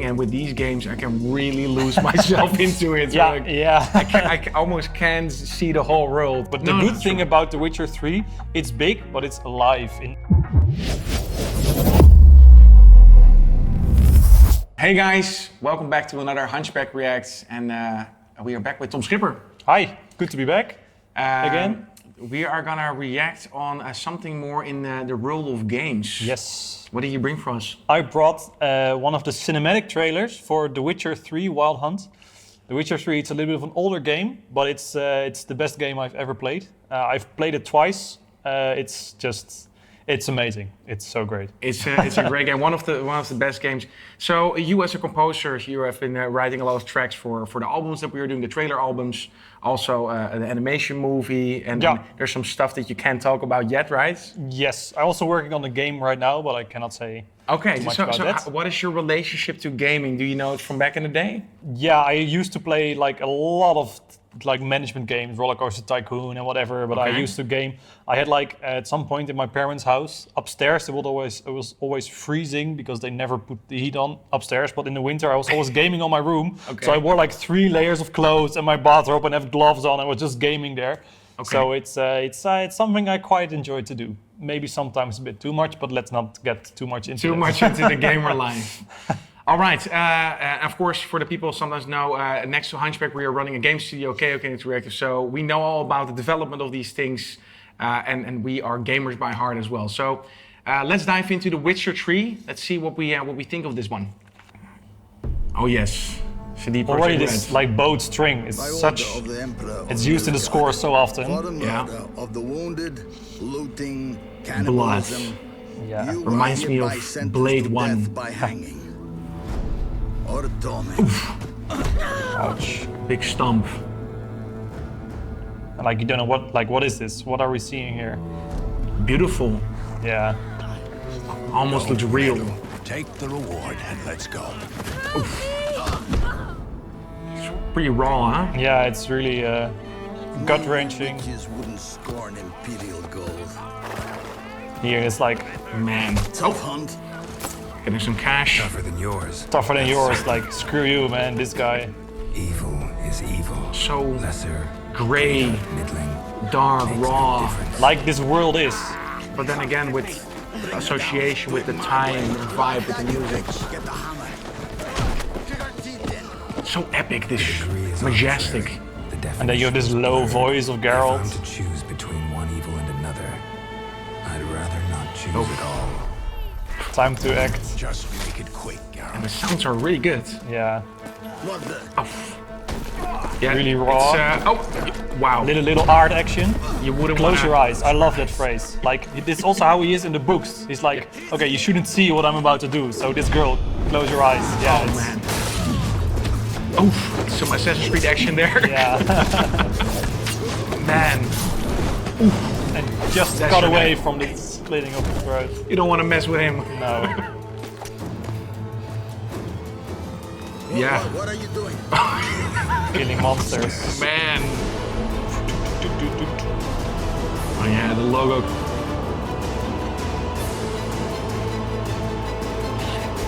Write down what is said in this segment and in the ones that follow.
and with these games I can really lose myself into it. Yeah, Like, yeah. I almost can't see the whole world. But the good thing about The Witcher 3, it's big, but it's alive. Hey guys, welcome back to another Hunchback Reacts, and we are back with Tom Schipper. Hi, good to be back again. We are gonna react on something more in the world of games. Yes. What did you bring for us? I brought one of the cinematic trailers for The Witcher 3 Wild Hunt. The Witcher 3, it's a little bit of an older game, but it's the best game I've ever played. I've played it twice. It's amazing. It's so great. It's a great game, one of the best games. So you as a composer, you have been writing a lot of tracks for the albums that we are doing, the trailer albums, also an animation movie, and there's some stuff that you can't talk about yet, right? Yes, I'm also working on the game right now, but I cannot say too much about that. What is your relationship to gaming? Do you know it from back in the day? Yeah, I used to play like a lot of like management games, Roller Coaster Tycoon and whatever, but I used to game. I had like at some point in my parents' house upstairs, it was always freezing because they never put the heat on upstairs, but in the winter I was always gaming on my room. So I wore like 3 layers of clothes and my bathrobe and have gloves on and was just gaming there. So it's something I quite enjoy to do. Maybe sometimes a bit too much, but let's not get too much into the gamer life. All right, of course, for the people who sometimes know, next to Hunchback, we are running a game studio, KOK Interactive, so we know all about the development of these things, and we are gamers by heart as well. So let's dive into The Witcher 3. Let's see what we think of this one. Oh yes, already this like bowed string is it's used in the score so often. Yeah. Of the wounded, looting, Blood. Yeah. Reminds me of Blade 1. By hanging. Ouch. Big stump. And like you don't know what is this? What are we seeing here? Beautiful. Yeah. Almost looks real. Take the reward and let's go. It's pretty raw, huh? Yeah, it's really gut-wrenching. Wouldn't scorn imperial gold. Here it's like, Man, Tough hunt. getting some cash. Tougher than yours. tougher than yours. Like, screw you, man, this guy. Evil is evil. So Lesser, gray, middling, dark, makes no raw. difference. Like this world is. But then again, with association with the time and vibe with the music. Get the hammer. So epic, this Degree is majestic. arbitrary. The And then you have this low voice of If I'm Geralt. to choose between one evil and another, I'd rather not choose at all. Time to act. Just make it quick, And the sounds are really good. Yeah. What the? Yeah, Really raw. Wow. Little art action. You wouldn't Close wanna- your eyes. I love that phrase. Like, it's also how he is in the books. He's like, okay, you shouldn't see what I'm about to do. So this girl, close your eyes. Yeah, Oh man. Oof, some Assassin's Creed action there. Yeah. Man, And just That's got your away guy. from the splitting of the throat. you don't want to mess with him. No. Yeah. What are you doing? Killing monsters. Man. Oh yeah, the logo.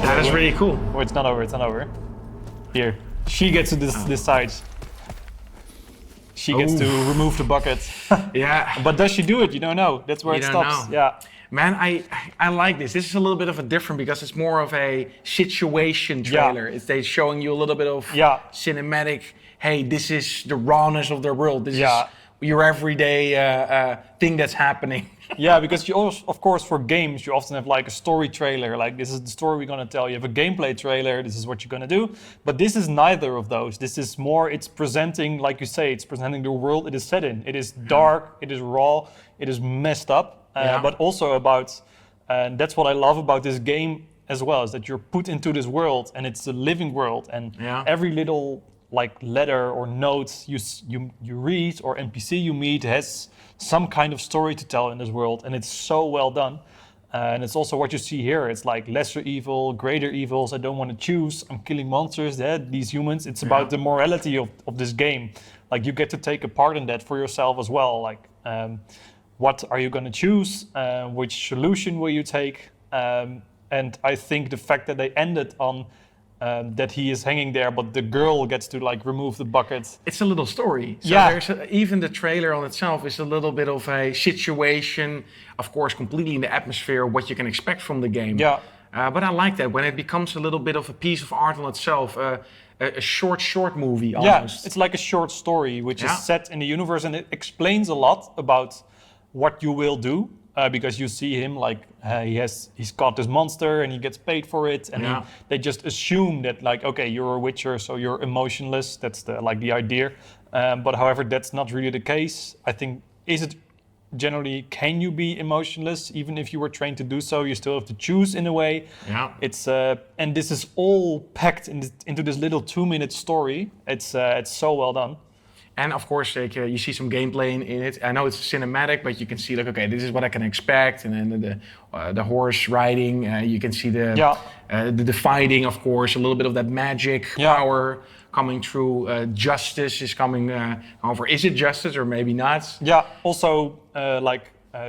That is really cool. Oh, it's not over, it's not over. Here. She gets to this side. She gets to remove the bucket. Yeah. But does she do it? You don't know. That's where You it don't stops. know. Yeah. Man, I like this. This is a little bit of a different because it's more of a situation trailer. It's they showing you a little bit of cinematic. Hey, this is the rawness of their world. This is your everyday thing that's happening. Yeah, because you also, of course, for games, you often have like a story trailer. Like, this is the story we're gonna tell. You have a gameplay trailer. This is what you're gonna do. But this is neither of those. This is more. It's presenting, like you say, it's presenting the world it is set in. It is dark. It is raw. It is messed up. But also about, and that's what I love about this game as well, is that you're put into this world and it's a living world, and every little like letter or note you read or NPC you meet has some kind of story to tell in this world, and it's so well done. And it's also what you see here. It's like lesser evil, greater evils. I don't want to choose. I'm killing monsters. These humans. It's about the morality of this game. Like, you get to take a part in that for yourself as well. Like, what are you going to choose? Which solution will you take? And I think the fact that they ended on that he is hanging there, but the girl gets to like remove the bucket. It's a little story. So Yeah. Even the trailer on itself is a little bit of a situation, of course, completely in the atmosphere of what you can expect from the game. Yeah. But I like that when it becomes a little bit of a piece of art on itself, a short movie almost. Yeah, it's like a short story which Yeah. is set in the universe, and it explains a lot about what you will do. Because you see him like he's caught this monster and he gets paid for it, and Yeah. they just assume that like, okay, you're a witcher, so you're emotionless. That's the idea. But however, that's not really the case. I think generally, can you be emotionless even if you were trained to do so? You still have to choose in a way. Yeah. It's and this is all packed into this little 2-minute story. It's so well done. And of course, like, you see some gameplay in it. I know it's cinematic, but you can see like, okay, this is what I can expect, and then the horse riding. You can see the fighting, of course, a little bit of that magic power coming through. Justice is coming over. Is it justice or maybe not? Yeah. Also,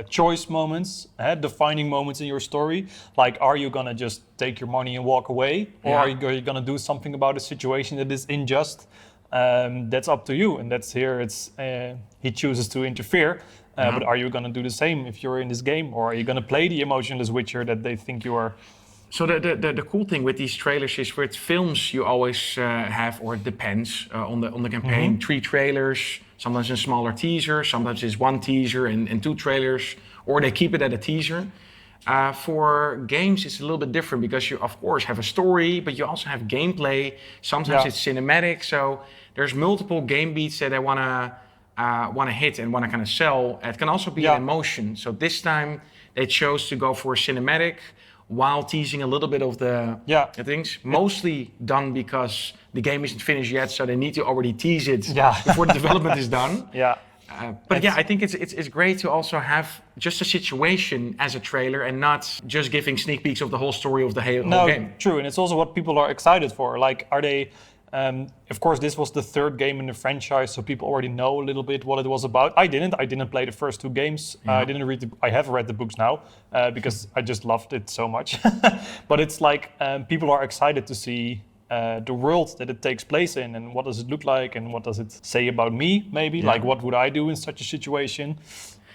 choice moments, defining moments in your story. Like, are you gonna just take your money and walk away, or are you gonna do something about a situation that is unjust? That's up to you, and that's here. It's he chooses to interfere, but are you going to do the same if you're in this game, or are you going to play the emotionless witcher that they think you are? So the cool thing with these trailers is with films you always have, or it depends on the campaign, 3 trailers, sometimes a smaller teaser, sometimes it's 1 teaser and 2 trailers, or they keep it at a teaser. For games, it's a little bit different because you, of course, have a story, but you also have gameplay. Sometimes it's cinematic, so there's multiple game beats that I wanna hit and wanna kind of sell. It can also be an emotion. So this time they chose to go for a cinematic while teasing a little bit of the things. Mostly done because the game isn't finished yet, so they need to already tease it before the development is done. Yeah. But I think it's great to also have just a situation as a trailer and not just giving sneak peeks of the whole story of the whole game. True, and it's also what people are excited for. Like, are they? Of course, this was the 3rd game in the franchise, so people already know a little bit what it was about. I didn't play the first 2 games. I didn't read. I have read the books now because I just loved it so much. But it's like people are excited to see the world that it takes place in, and what does it look like, and what does it say about me, maybe? Like, what would I do in such a situation?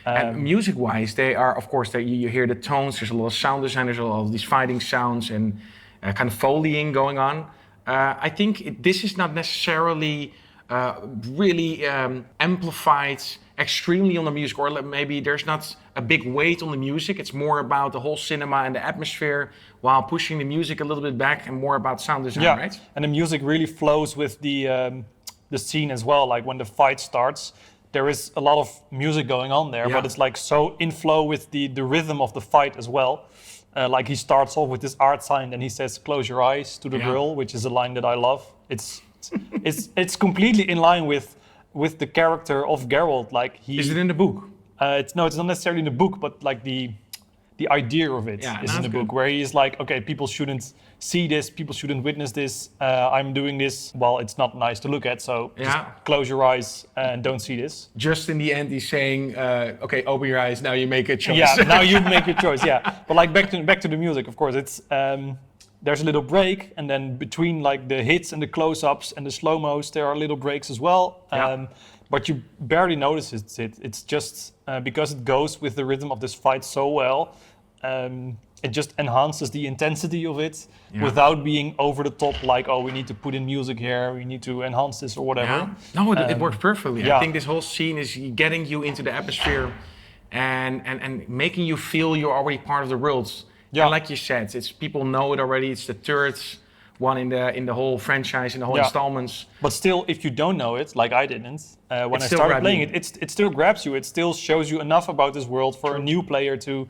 And music-wise, they are, of course, you hear the tones, there's a lot of sound design, there's a lot of these fighting sounds and kind of foleying going on. I think this is not necessarily really amplified extremely on the music, or maybe there's not a big weight on the music. It's more about the whole cinema and the atmosphere, while pushing the music a little bit back and more about sound design, right? And the music really flows with the scene as well. Like when the fight starts, there is a lot of music going on there, but it's like so in flow with the rhythm of the fight as well. Like he starts off with this art sign, and he says, "Close your eyes" to the girl, which is a line that I love. It's completely in line with the character of Geralt. Like is it in the book? It's not necessarily in the book, but like the idea of it is in the book, where he is like, okay, people shouldn't see this, people shouldn't witness this. I'm doing this. Well, it's not nice to look at, so just close your eyes and don't see this. Just in the end, he's saying, okay, open your eyes. Now you make a choice. Yeah, now you make your choice. Yeah, but like back to the music. Of course, it's there's a little break, and then between like the hits and the close-ups and the slow-mos, there are little breaks as well. But you barely notice it. It's just because it goes with the rhythm of this fight so well. It just enhances the intensity of it without being over the top. Like, oh, we need to put in music here. We need to enhance this or whatever. Yeah. No, it works perfectly. I think this whole scene is getting you into the atmosphere and making you feel you're already part of the world. Yeah. And like you said, it's people know it already. It's the third one in the whole franchise, in the whole installments. But still, if you don't know it, like I didn't, when I started playing it still grabs you. It still shows you enough about this world for a new player to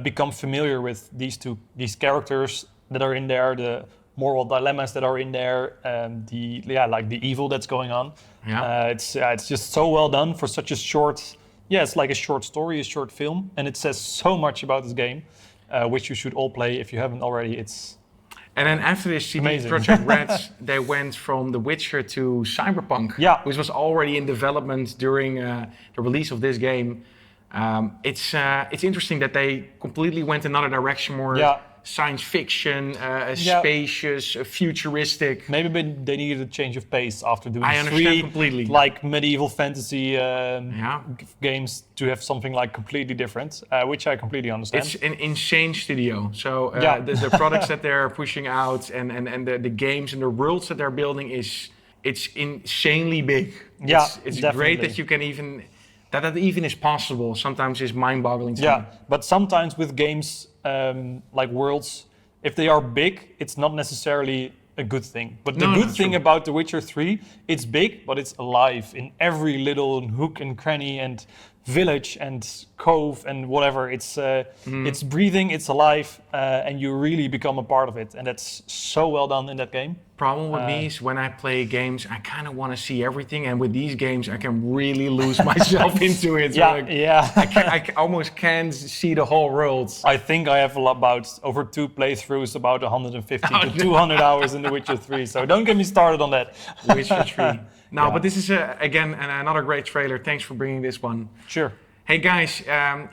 become familiar with these characters that are in there, the moral dilemmas that are in there, the evil that's going on. Yeah. It's just so well done for such a short. Yeah, it's like a short story, a short film, and it says so much about this game, which you should all play if you haven't already. And then after this CD Projekt Red, they went from The Witcher to Cyberpunk, which was already in development during the release of this game. It's interesting that they completely went another direction, more science fiction, spacious, futuristic. Maybe they needed a change of pace after doing I understand 3 completely. like medieval fantasy games to have something like completely different, which I completely understand. It's an insane studio. So the products that they're pushing out and the games and the worlds that they're building it's insanely big. Yeah, it's definitely. great that you can even that even is possible. Sometimes is mind-boggling to me. Yeah, but sometimes with games like worlds, if they are big, it's not necessarily a good thing. But the good thing about The Witcher 3, it's big, but it's alive in every little hook and cranny and village and cove and whatever. It's breathing, it's alive, and you really become a part of it. And that's so well done in that game. Problem with me is when I play games, I kind of want to see everything, and with these games, I can really lose myself into it. I almost can't see the whole world. I think I have about over 2 playthroughs, about 150 to 200 hours in The Witcher 3. So don't get me started on that. Witcher 3. No, but this is again another great trailer. Thanks for bringing this one. Sure. Hey guys,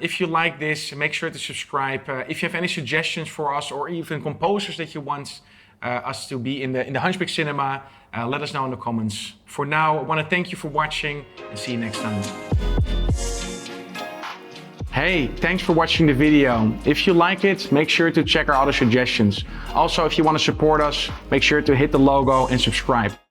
if you like this, make sure to subscribe. If you have any suggestions for us or even composers that you want us to be in the Hunchback cinema, let us know in the comments. For now, I want to thank you for watching and see you next time. Hey, thanks for watching the video. If you like it, make sure to check our other suggestions. Also, if you want to support us, make sure to hit the logo and subscribe.